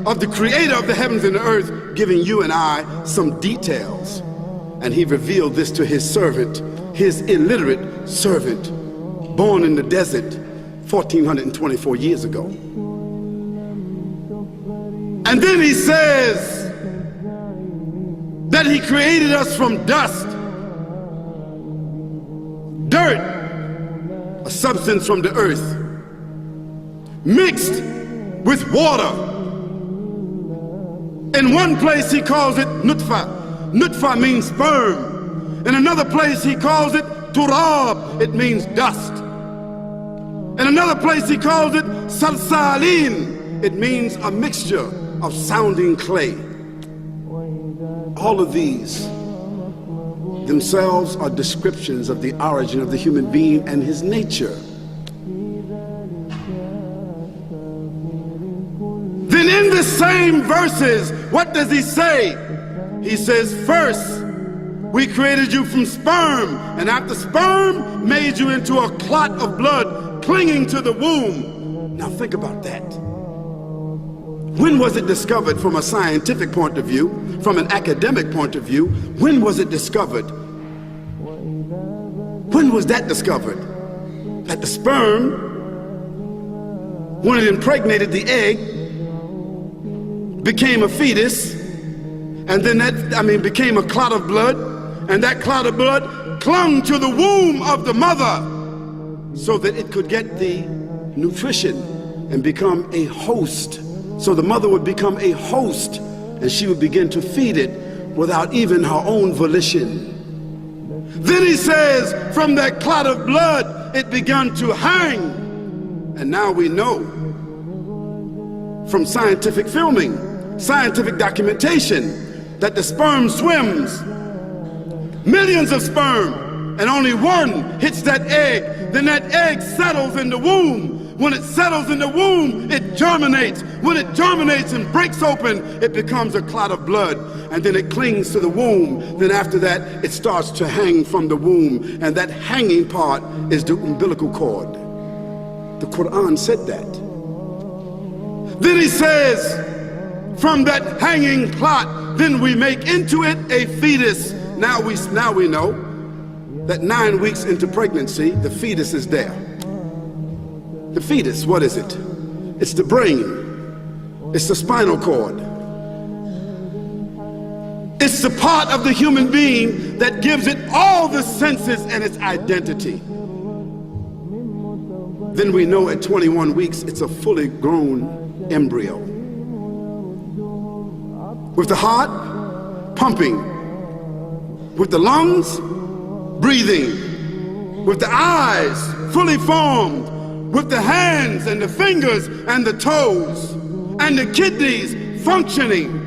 of the creator of the heavens and the earth giving you and I some details. And he revealed this to his servant, his illiterate servant, born in the desert 1424 years ago. And then he says that he created us from dust, dirt, a substance from the earth, mixed with water. In one place he calls it nutfa. Nutfa means sperm. In another place he calls it turab. It means dust. In another place he calls it salsalin. It means a mixture of sounding clay. All of these themselves are descriptions of the origin of the human being and his nature. Then in the same verses, what does he say? He says, first, we created you from sperm, and after sperm, made you into a clot of blood clinging to the womb. Now think about that. When was it discovered from a scientific point of view, from an academic point of view? When was it discovered? When was that discovered? That the sperm, when it impregnated the egg, became a fetus, and then became a clot of blood, and that clot of blood clung to the womb of the mother so that it could get the nutrition and become a host. So the mother would become a host, and she would begin to feed it without even her own volition. Then he says, from that clot of blood, it began to hang. And now we know from scientific filming, scientific documentation, that the sperm swims, millions of sperm, and only one hits that egg. Then that egg settles in the womb. When it settles in the womb, it germinates. When it germinates and breaks open, it becomes a clot of blood, and then it clings to the womb. Then after that, it starts to hang from the womb, and that hanging part is the umbilical cord. The Quran said that. Then he says, from that hanging clot, then we make into it a fetus. Now we know that 9 weeks into pregnancy, the fetus is there. The fetus, what is it? It's the brain. It's the spinal cord. It's the part of the human being that gives it all the senses and its identity. Then we know at 21 weeks, it's a fully grown embryo. With the heart pumping, with the lungs breathing, with the eyes fully formed, with the hands and the fingers and the toes, and the kidneys functioning,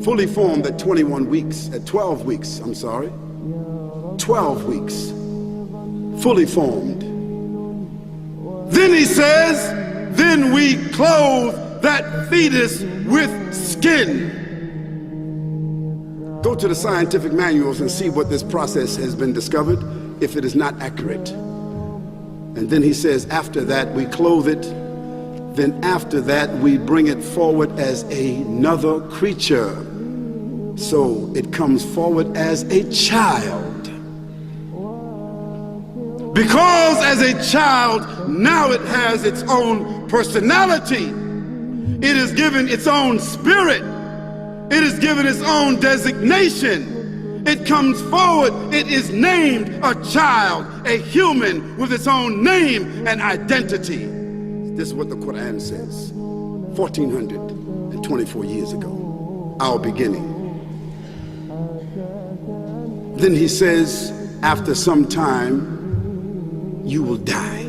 fully formed at 12 weeks, 12 weeks, fully formed. Then he says, then we clothe that fetus with skin. Go to the scientific manuals and see what this process has been discovered, if it is not accurate. And then he says, after that we clothe it, then after that we bring it forward as another creature. So it comes forward as a child. Because as a child, now it has its own personality. It is given its own spirit. It is given its own designation. It comes forward, it is named a child, a human with its own name and identity. This is what the Quran says, 1424 years ago, our beginning. Then he says, after some time, you will die.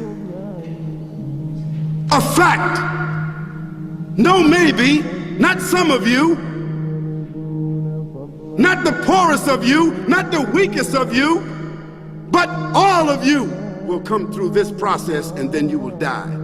A fact. No maybe, not some of you, not the poorest of you, not the weakest of you, but all of you will come through this process, and then you will die.